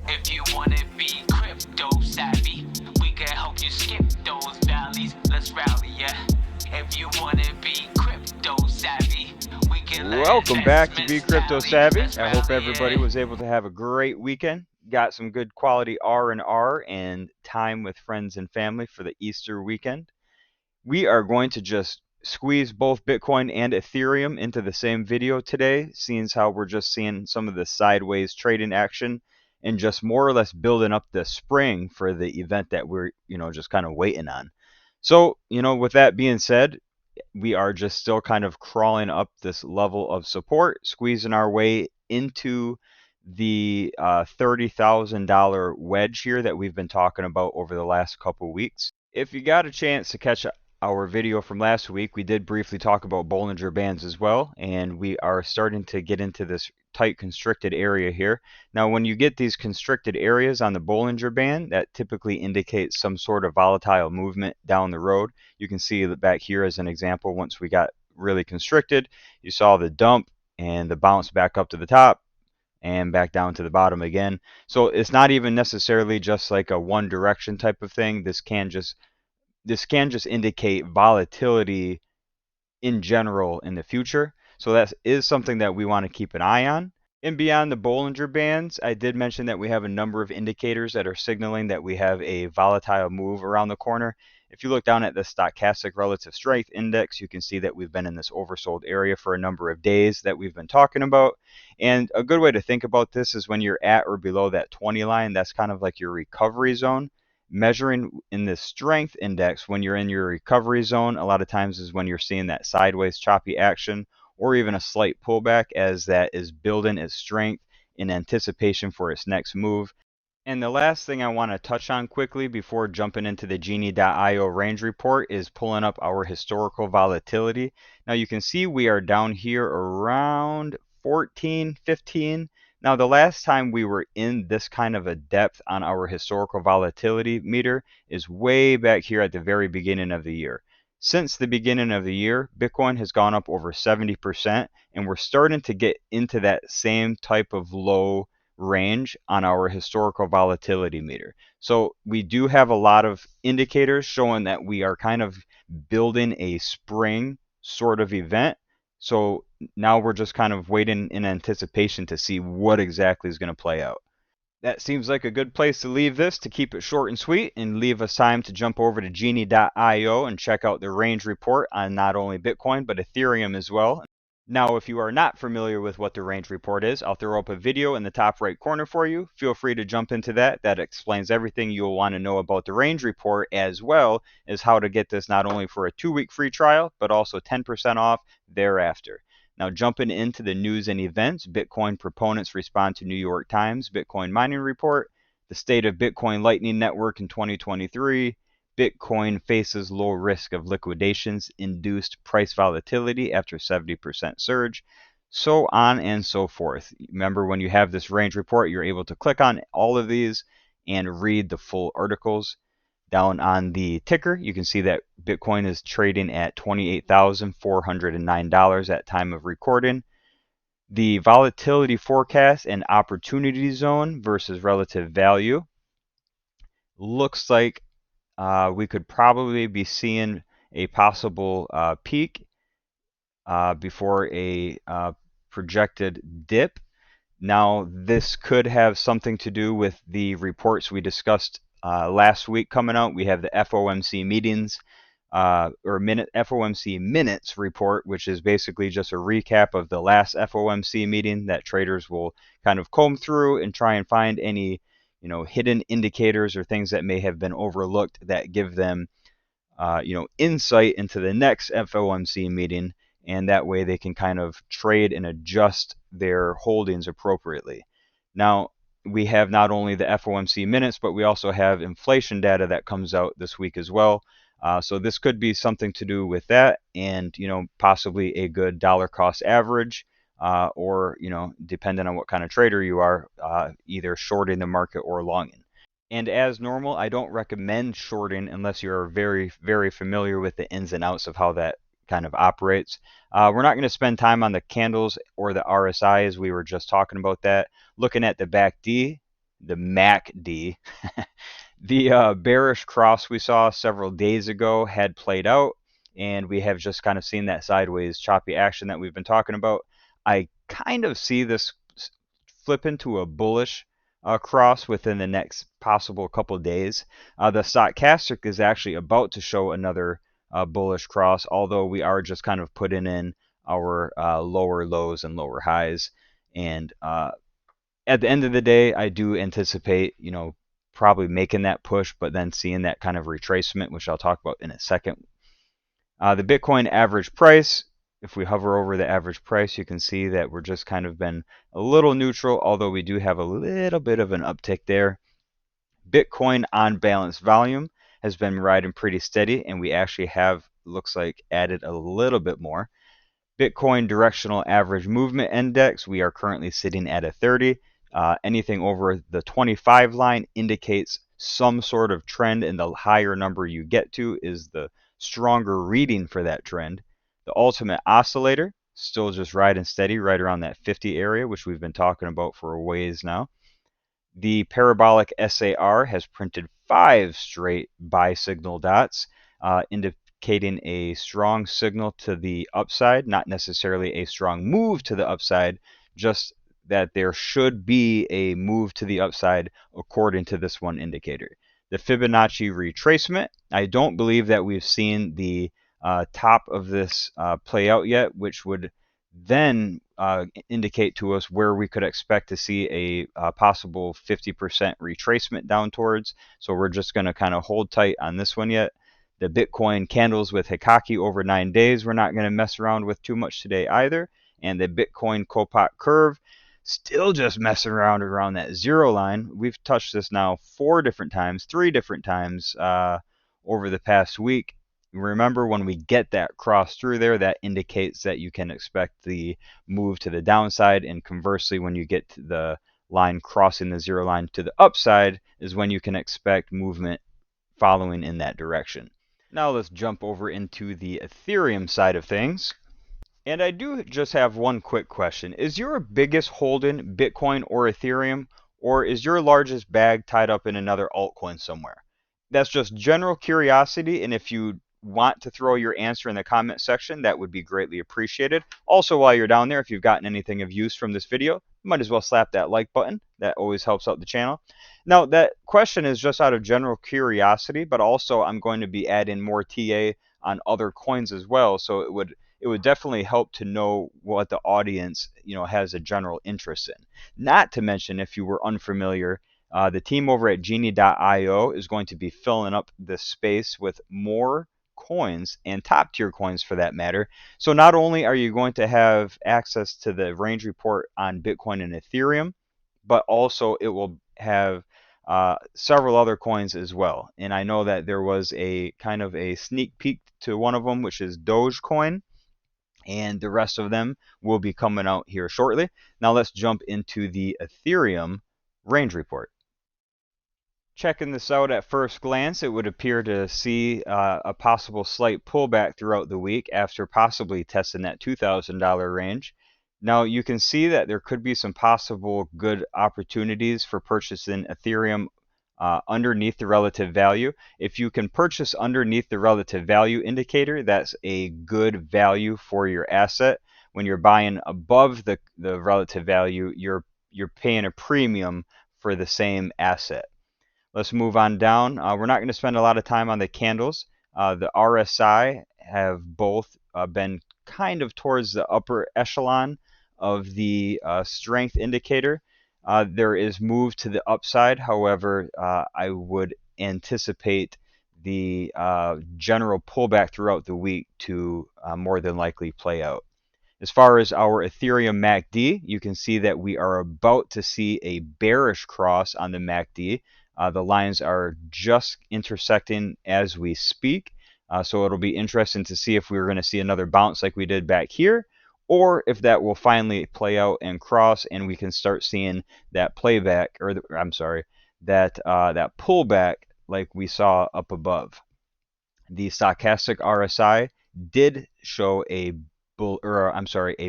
If you wanna be crypto savvy, we can help you skip those valleys. Let's rally, yeah. If you wanna be crypto savvy, we can let Welcome back to Be investments Crypto tally. Savvy. Let's I hope rally, everybody yeah. was able to have a great weekend. Got some good quality R&R and time with friends and family for the Easter weekend. We are going to just squeeze both Bitcoin and Ethereum into the same video today, seeing as how we're just seeing some of the sideways trading action and just more or less building up the spring for the event that we're, just kind of waiting on. So, with that being said, we are just still kind of crawling up this level of support, squeezing our way into the $30,000 wedge here that we've been talking about over the last couple weeks. If you got a chance to catch our video from last week, we did briefly talk about Bollinger Bands as well, and we are starting to get into this tight constricted area here. Now, when you get these constricted areas on the Bollinger Band, that typically indicates some sort of volatile movement down the road. You can see that back here as an example, once we got really constricted, you saw the dump and the bounce back up to the top and back down to the bottom again. So it's not even necessarily just like a one direction type of thing. This can just indicate volatility in general in the future. So that is something that we want to keep an eye on. And beyond the Bollinger Bands, I did mention that we have a number of indicators that are signaling that we have a volatile move around the corner. If you look down at the Stochastic Relative Strength Index, you can see that we've been in this oversold area for a number of days that we've been talking about. And a good way to think about this is when you're at or below that 20 line, that's kind of like your recovery zone. Measuring in the strength index when you're in your recovery zone, a lot of times is when you're seeing that sideways choppy action or even a slight pullback as that is building its strength in anticipation for its next move. And the last thing I want to touch on quickly before jumping into the Genie.io range report is pulling up our historical volatility. Now you can see we are down here around 14, 15. Now the last time we were in this kind of a depth on our historical volatility meter is way back here at the very beginning of the year. Since the beginning of the year, Bitcoin has gone up over 70%, and we're starting to get into that same type of low range on our historical volatility meter. So we do have a lot of indicators showing that we are kind of building a spring sort of event. So now we're just kind of waiting in anticipation to see what exactly is going to play out. That seems like a good place to leave this to keep it short and sweet and leave us time to jump over to Genie.io and check out the range report on not only Bitcoin but Ethereum as well. Now, if you are not familiar with what the range report is, I'll throw up a video in the top right corner for you. Feel free to jump into that. That explains everything you'll want to know about the range report, as well as how to get this not only for a 2-week free trial, but also 10% off thereafter. Now, jumping into the news and events, Bitcoin proponents respond to New York Times Bitcoin mining report, the state of Bitcoin Lightning Network in 2023, Bitcoin faces low risk of liquidations, induced price volatility after 70% surge, so on and so forth. Remember, when you have this range report, you're able to click on all of these and read the full articles. Down on the ticker, you can see that Bitcoin is trading at $28,409 at time of recording. The volatility forecast and opportunity zone versus relative value looks like we could probably be seeing a possible peak before a projected dip. Now, this could have something to do with the reports we discussed last week coming out. We have the FOMC meetings FOMC minutes report, which is basically just a recap of the last FOMC meeting that traders will kind of comb through and try and find any hidden indicators or things that may have been overlooked that give them insight into the next FOMC meeting, and that way they can kind of trade and adjust their holdings appropriately. Now, we have not only the FOMC minutes, but we also have inflation data that comes out this week as well. So this could be something to do with that, and possibly a good dollar cost average, or depending on what kind of trader you are, either shorting the market or longing. And as normal, I don't recommend shorting unless you're very, very familiar with the ins and outs of how that kind of operates. We're not going to spend time on the candles or the RSI as we were just talking about that. Looking at the BACD, the MACD. The bearish cross we saw several days ago had played out, and we have just kind of seen that sideways choppy action that we've been talking about. I kind of see this flip into a bullish cross within the next possible couple days. The stochastic is actually about to show another bullish cross, although we are just kind of putting in our lower lows and lower highs. And at the end of the day, I do anticipate, probably making that push, but then seeing that kind of retracement, which I'll talk about in a second. The Bitcoin average price, if we hover over the average price, you can see that we're just kind of been a little neutral, although we do have a little bit of an uptick there. Bitcoin on balance volume has been riding pretty steady, and we actually have, looks like, added a little bit more. Bitcoin directional average movement index, we are currently sitting at a 30. Anything over the 25 line indicates some sort of trend, and the higher number you get to is the stronger reading for that trend. The ultimate oscillator, still just riding steady right around that 50 area, which we've been talking about for a ways now. The parabolic SAR has printed 5 straight buy signal dots, indicating a strong signal to the upside, not necessarily a strong move to the upside, just that there should be a move to the upside according to this one indicator. The Fibonacci retracement, I don't believe that we've seen the top of this play out yet, which would then indicate to us where we could expect to see a possible 50% retracement down towards. So we're just going to kind of hold tight on this one yet. The Bitcoin candles with Hikaki over 9 days, we're not going to mess around with too much today either. And the Bitcoin Kopot curve, still just messing around that zero line. We've touched this now 3 different times over the past week. Remember, when we get that cross through there, that indicates that you can expect the move to the downside, and conversely, when you get to the line crossing the zero line to the upside is when you can expect movement following in that direction. Now let's jump over into the Ethereum side of things. And I do just have one quick question. Is your biggest holding Bitcoin or Ethereum, or is your largest bag tied up in another altcoin somewhere? That's just general curiosity, and if you want to throw your answer in the comment section, that would be greatly appreciated. Also, while you're down there, if you've gotten anything of use from this video, you might as well slap that like button. That always helps out the channel. Now, that question is just out of general curiosity, but also I'm going to be adding more TA on other coins as well, so it would definitely help to know what the audience has a general interest in. Not to mention, if you were unfamiliar, the team over at Genie.io is going to be filling up this space with more coins, and top tier coins for that matter. So not only are you going to have access to the range report on Bitcoin and Ethereum, but also it will have several other coins as well. And I know that there was a kind of a sneak peek to one of them, which is Dogecoin, and the rest of them will be coming out here shortly. Now let's jump into the Ethereum range report. Checking this out at first glance, it would appear to see a possible slight pullback throughout the week after possibly testing that $2,000 range. Now you can see that there could be some possible good opportunities for purchasing Ethereum underneath the relative value. If you can purchase underneath the relative value indicator, that's a good value for your asset. When you're buying above the relative value, you're paying a premium for the same asset. Let's move on down. We're not going to spend a lot of time on the candles. The RSI have both been kind of towards the upper echelon of the strength indicator. There is move to the upside. However, I would anticipate the general pullback throughout the week to more than likely play out. As far as our Ethereum MACD, you can see that we are about to see a bearish cross on the MACD. The lines are just intersecting as we speak. So it'll be interesting to see if we're going to see another bounce like we did back here, or if that will finally play out and cross and we can start seeing that playback, or that pullback like we saw up above. The stochastic RSI did show a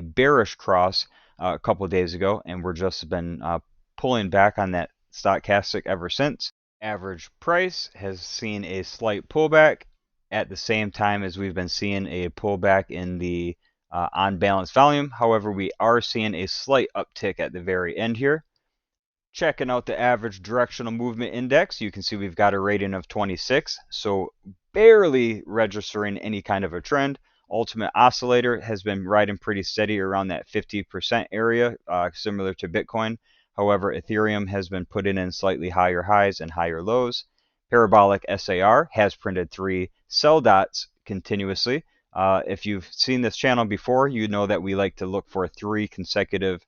bearish cross a couple of days ago, and we're just been pulling back on that stochastic ever since. Average price has seen a slight pullback at the same time as we've been seeing a pullback in the on balance volume. However, we are seeing a slight uptick at the very end here. Checking out the average directional movement index, you can see we've got a rating of 26, so barely registering any kind of a trend. Ultimate oscillator has been riding pretty steady around that 50% area, similar to Bitcoin. However, Ethereum has been putting in slightly higher highs and higher lows. Parabolic SAR has printed 3 sell dots continuously. If you've seen this channel before, you know that we like to look for 3 consecutive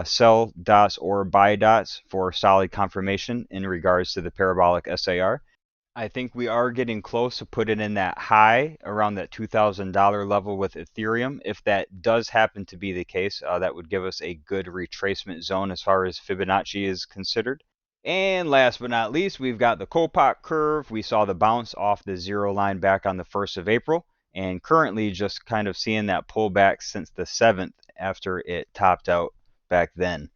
sell dots or buy dots for solid confirmation in regards to the parabolic SAR. I think we are getting close to putting in that high around that $2,000 level with Ethereum. If that does happen to be the case, that would give us a good retracement zone as far as Fibonacci is considered. And last but not least, we've got the Kopach curve. We saw the bounce off the 0 line back on the 1st of April, and currently just kind of seeing that pullback since the 7th after it topped out back then.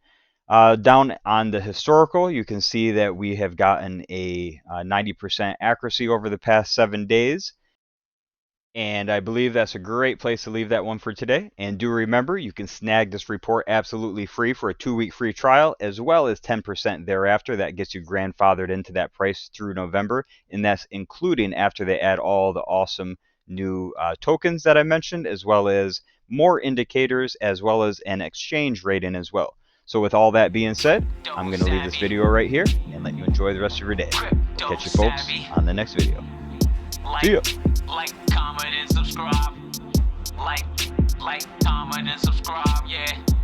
Down on the historical, you can see that we have gotten a 90% accuracy over the past 7 days. And I believe that's a great place to leave that one for today. And do remember, you can snag this report absolutely free for a 2-week free trial, as well as 10% thereafter. That gets you grandfathered into that price through November. And that's including after they add all the awesome new tokens that I mentioned, as well as more indicators, as well as an exchange rating as well. So with all that being said, I'm going to leave this video right here and let you enjoy the rest of your day. Catch you folks on the next video. See ya. Like, comment, and subscribe. Like, comment, and subscribe, yeah.